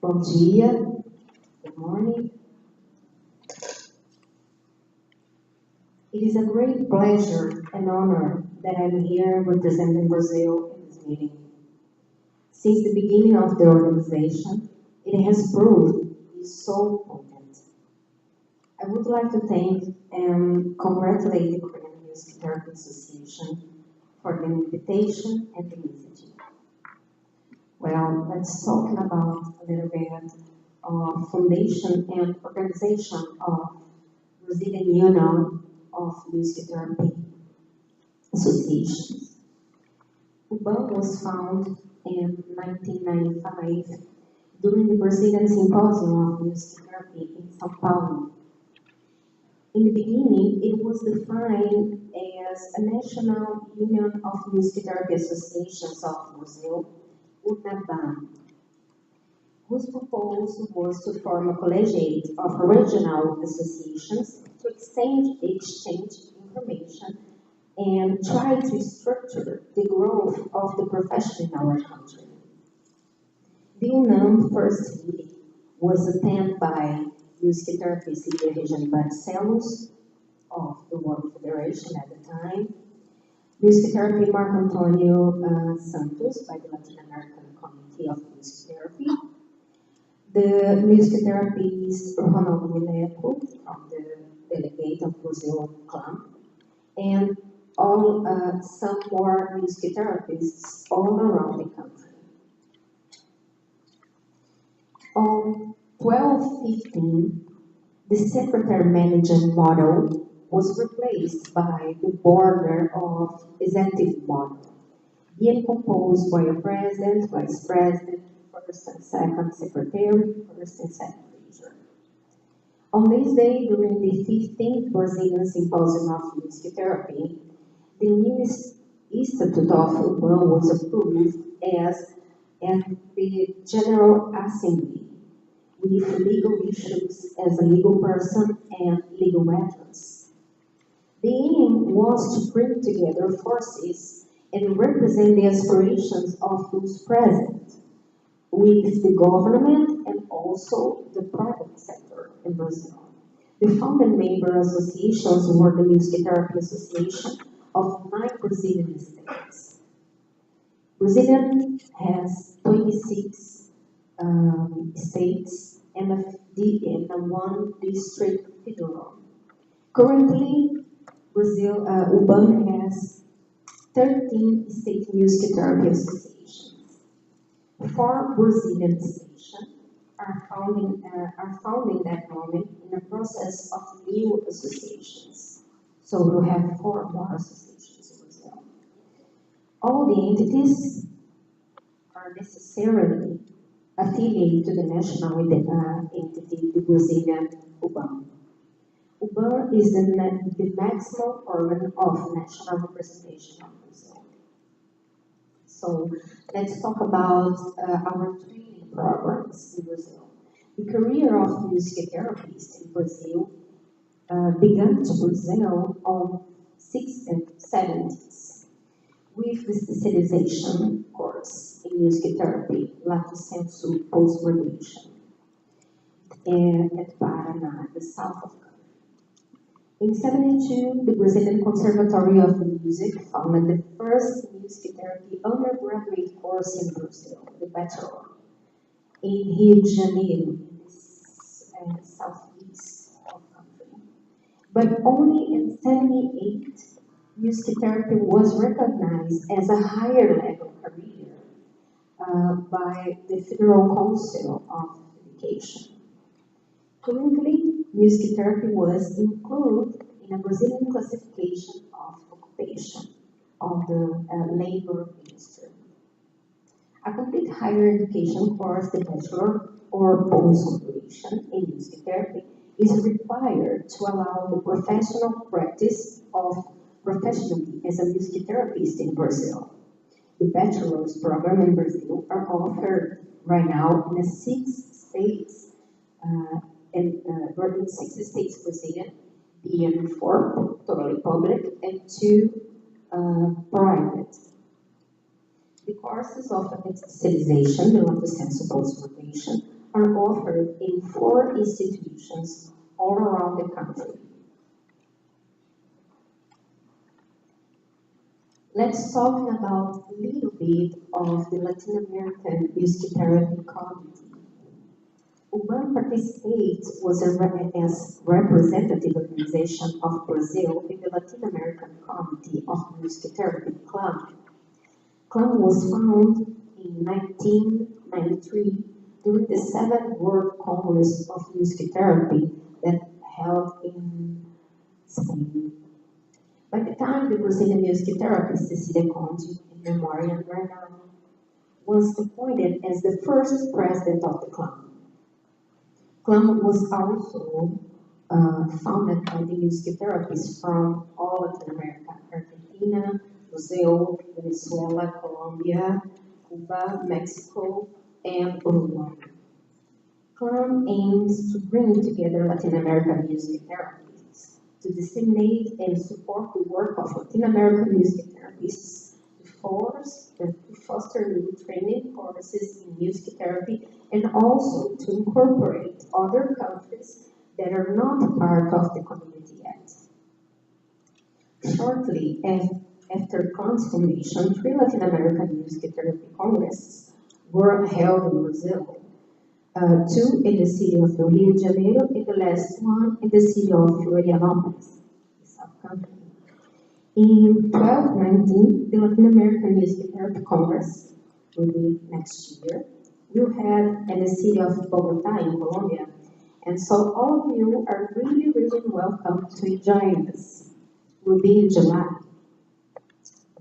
Bom dia. Good morning. It is a great pleasure and honor that I'm here representing Brazil in this meeting. Since the beginning of the organization, it has proved to be so potent. I would like to thank and congratulate the Korean Musicoterapia Association for the invitation and the initiative. Well, let's talk about a little bit of foundation and organization of Brazilian Union of Musicoterapia Associations. UBAM was founded in 1995 during the Brazilian Symposium of Musicotherapy in São Paulo. In the beginning, it was defined as a National Union of Musicotherapy Associations of Brazil, UBAM, whose proposal was to form a collegiate of regional associations to exchange information and try to structure the growth of the profession in our country. The UNAM first meeting was attended by Musicoterapist leader Regiane Barcelos of the World Federation at the time, Musicotherapy Marco Antonio Santos by the Latin American Committee of Musicotherapy, the musicotherapist Ronaldo Mileco from the Delegate of Brazil Club, and some more musicotherapists all around the country. On 12/15, the secretary-manager model was replaced by the border of executive model, being composed by a president, vice president, first and second secretary, first and second treasurer. On this day, during the 15th Brazilian Symposium of Musicotherapy, the new Statute of UBAM was approved as at the General Assembly, with legal issues as a legal person and legal matters. The aim was to bring together forces and represent the aspirations of those present with the government and also the private sector in Brazil. The founding member associations were the Musicotherapy Association of 9 Brazilian states. Brazil has 26 states and one district federal. Currently, UBAM has 13 state musicotherapy associations. 4 Brazilian stations are founding that moment in the process of new associations. So we'll have 4 more associations in Brazil. All the entities are necessarily affiliated to the national entity, the Brazilian UBAM. UBAM is the maximum organ of national representation of Brazil. So let's talk about our training programs in Brazil. The career of musicotherapists in Brazil began to Brazil on 6th and 7th with the specialization course in musicotherapy, lato sensu post-graduation, at Paraná, the south of country. In 1972, the Brazilian Conservatory of Music founded the first musicotherapy undergraduate course in Brazil, the bachelor, in Rio de Janeiro, in the southeast of the country. But only in 1978, musicotherapy was recognized as a higher level career by the Federal Council of Education. Currently, musicotherapy was included in a Brazilian classification of occupation of the labor ministry. A complete higher education course, the bachelor or post-graduation in musicotherapy, is required to allow the professional practice of professionally as a musicotherapist in Brazil. The bachelor's program in Brazil are offered right now in 6 states, in 6 states Brazilian, being 4 totally public and 2 private. The courses of specialization, the lato sensu post-graduation, are offered in 4 institutions all around the country. Let's talk about a little bit of the Latin American Musicoterapia community. UBAM participates as representative organization of Brazil in the Latin American Community of Musicoterapia, CLAM. CLAM was founded in 1993 during the 7th World Congress of Musicotherapy that held in Spain. By the time the Brazilian musicotherapist Cecilia Conde, in Mariane Oselame, was appointed as the first president of the CLAM. CLAM was also founded by the musicotherapists from all Latin America: Argentina, Brazil, Venezuela, Colombia, Cuba, Mexico, and Uruguay. CLAM aims to bring together Latin American musicotherapists to disseminate and support the work of Latin American musicotherapists to foster new training courses in musicotherapy and also to incorporate other countries that are not part of the community yet. Shortly after CLAM's formation, 3 Latin American Musicotherapy Congresses were held in Brazil. 2 in the city of Rio de Janeiro, and the last one in the city of Florianópolis, South Country. In 1219, the Latin American Musicotherapy Congress will be next year. We'll have in the city of Bogotá in Colombia, and so all of you are really, really welcome to join us. We'll be in July.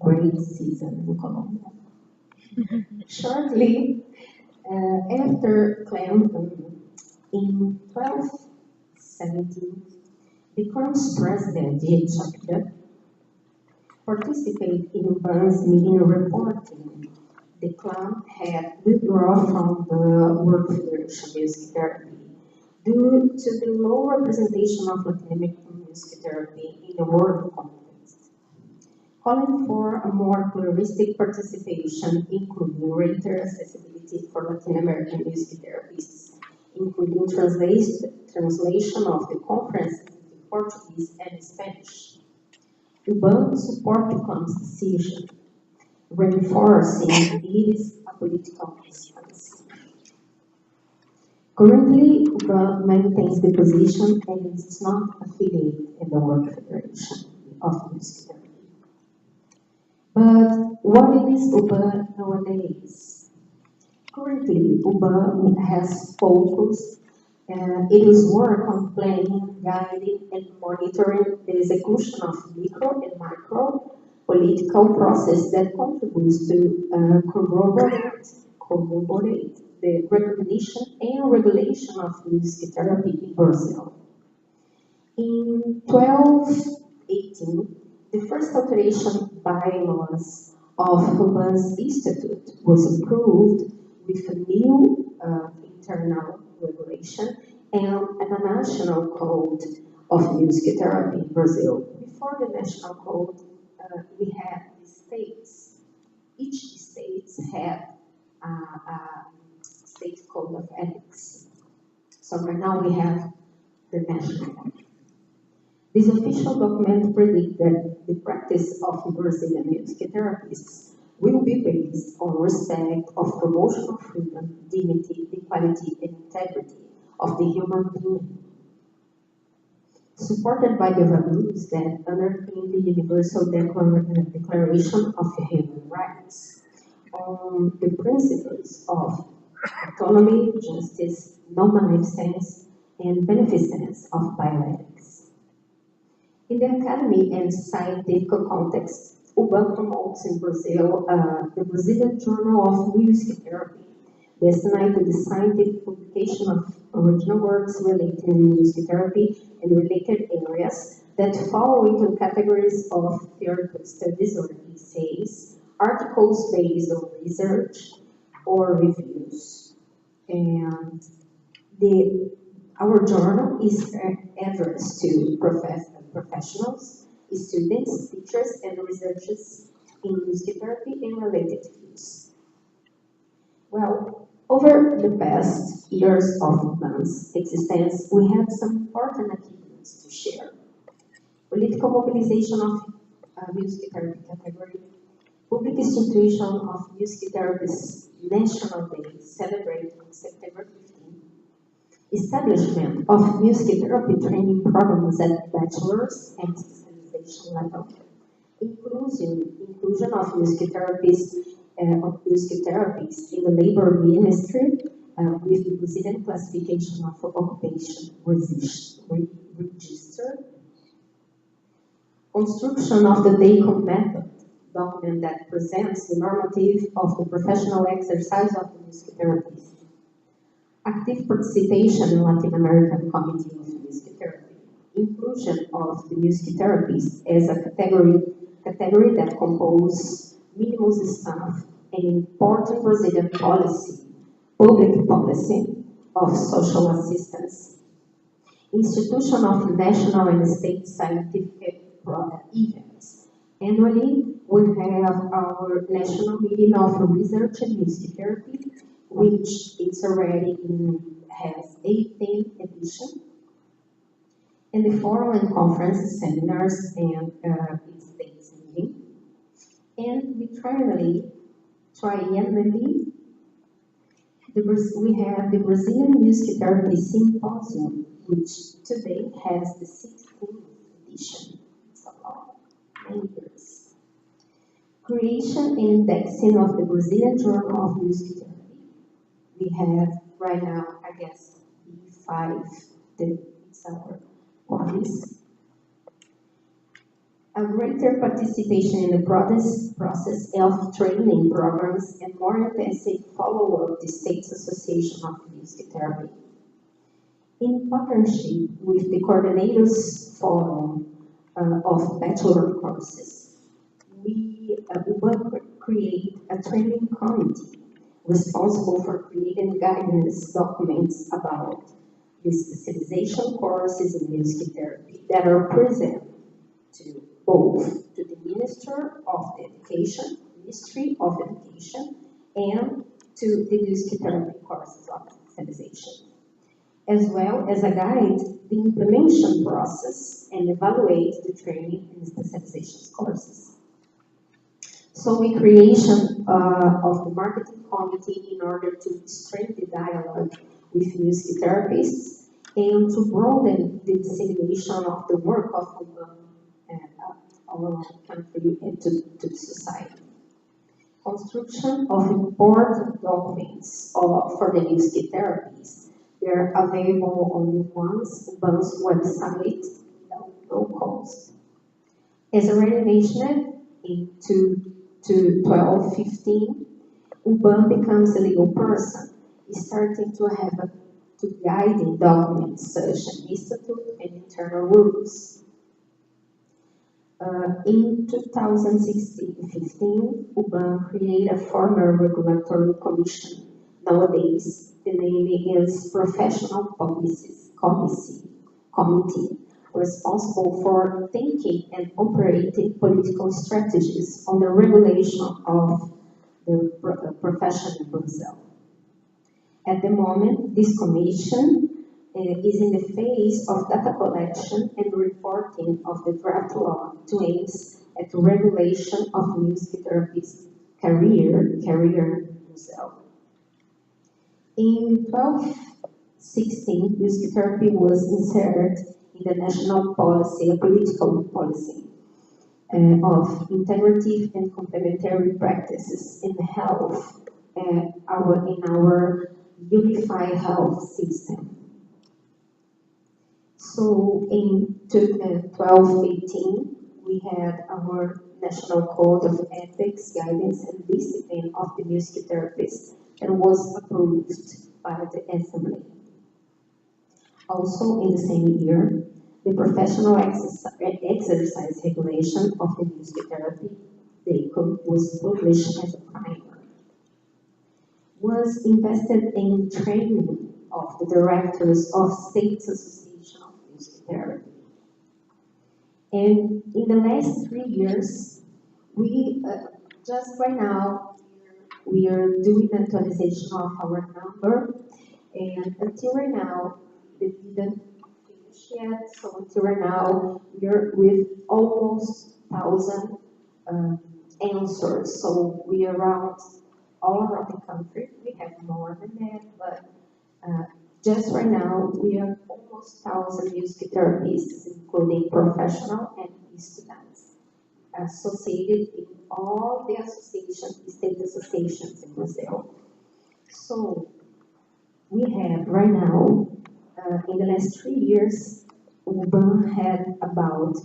Great season in Colombia. Shortly after CLAM, in 1217, the CLAM's president, Shapira, participated in UBAM's meeting reporting the CLAM had withdrawn from the World Federation of Musicotherapy due to the low representation of Latin American musicotherapy in the world context, calling for a more pluralistic participation, including greater accessibility for Latin American musicotherapists, including translation of the conference into Portuguese and Spanish. UBAM supports the CLAM's decision, reinforcing its political stance. Currently, UBAM maintains the position and is not affiliated in the World Federation of Musicotherapy. But what is UBAM nowadays? Currently, UBAM has focused its work on planning, guiding, and monitoring the execution of micro and macro political process that contributes to corroborate the recognition and regulation of musicotherapy in Brazil. In 1218, the first alteration bylaws of UBAM's Institute was approved with a new internal regulation and a national code of musicotherapy in Brazil. Before the national code, we had the states. Each state had a state code of ethics. So right now we have the national one. This official document predicts that the practice of Brazilian musicotherapists will be based on respect of promotion of freedom, dignity, equality, and integrity of the human being, supported by the values that underpin the Universal Declaration of Human Rights, on the principles of autonomy, justice, non-maleficence, and beneficence of bioethics. In the academic and scientific context, UBAM promotes in Brazil the Brazilian Journal of Musicotherapy, destined to the scientific publication of original works related to musicotherapy and related areas that fall into categories of theoretical studies or essays, articles based on research, or reviews. And our journal is addressed to professionals, students, teachers, and researchers in musicotherapy and related fields. Well, Over the past years of UBAM's existence, we have some important achievements to share. Political mobilization of music therapy category, public institution of music therapists National Day celebrated on September 15, establishment of music therapy training programs at bachelor's and specialization level, inclusion of music therapists in the labor ministry with the Brazilian classification of occupation register, construction of the DACOM method document that presents the normative of the professional exercise of the music therapist, active participation in Latin American Committee of Music Therapy, inclusion of the music therapist as a category that composes minimum staff, an important Brazilian policy, public policy of social assistance, institution of national and state scientific events. Annually, we have our national meeting of research and music therapy, which is already has 18th edition, and the forum and conference seminars and its dates meeting. And we triannually, we have the Brazilian Music Therapy Symposium, which today has the 16th edition. It's a long, many years. Creation and indexing of the Brazilian Journal of Music Therapy. We have right now, I guess, B5, it's our bodies. A greater participation in the process of training programs and more intensive follow-up the States Association of Music Therapy. In partnership with the Coordinators Forum of Bachelor courses, we will create a training committee responsible for creating guidance documents about the specialization courses in music therapy that are present to both to the Ministry of Education and to the music therapy courses of specialization, as well as a guide the implementation process and evaluate the training and specialization courses. So the creation of the marketing committee in order to strengthen the dialogue with music therapists and to broaden the dissemination of the work of our country and to the society. Construction of important documents for the music therapies. They're available on UBAM's website without no cost. As already mentioned, in 2012-15, UBAM becomes a legal person, starting to have to guiding documents such as institute and internal rules. In 2016-15, UBAM created a formal regulatory commission. Nowadays, the name is Professional Policies Committee, responsible for thinking and operating political strategies on the regulation of the profession in Brazil. At the moment, this commission is in the phase of data collection and reporting of the draft law to aim at regulation of music therapist career in Brazil. In 2016, music therapy was inserted in the national policy, a political policy of integrative and complementary practices in health, in our unified health system. So in 2012-18, we had our National Code of Ethics, Guidance and Discipline of the Music Therapist that was approved by the Assembly. Also in the same year, the Professional Exercise Regulation of the Music Therapy, DACOM, was published as a primer. Was invested in training of the directors of States Association of Music Therapy. And in the last 3 years, we just right now we are doing the actualization of our number, and until right now, it didn't finish yet. So until right now, we are with almost 1,000 answers. So we are around all around the country. We have more than that, but just right now, we have almost 1,000 music therapists, including professional and students, associated in all the associations, state associations in Brazil. So we have right now, in the last 3 years, UBAM had about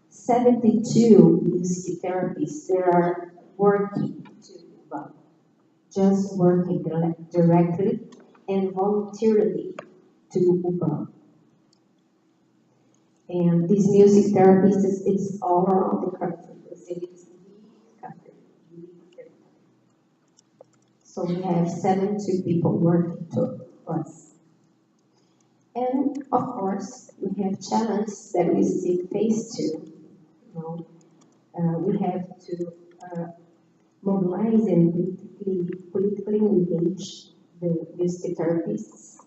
72 music therapists that are working to UBAM, just working directly and voluntarily to UBAM. And these music therapists, it's all around the country. Brazil is a big country, So we have 72 people working to us. And of course, we have challenges that we still face too. We have to mobilize and politically engage the music therapists,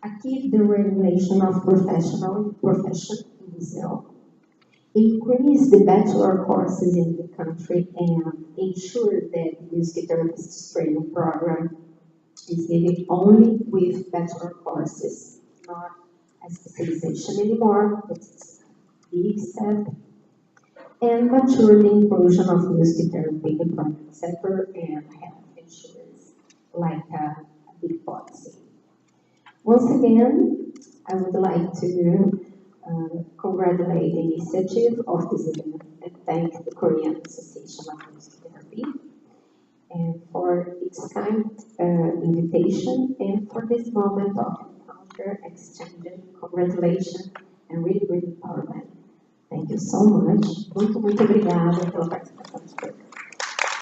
achieve the regulation of profession in Brazil, increase the bachelor courses in the country, and ensure that the music therapist training program is needed only with bachelor courses, not a specialization anymore, but it's a big step. And mature the inclusion of music therapy in the private sector and health insurance, like a big policy. Once again, I would like to congratulate the initiative of this event and thank the Korean Association of Music Therapy and for its kind invitation and for this moment of encounter, exchange, congratulations, and really great empowerment. Thank you so much. Muito obrigada pela participação.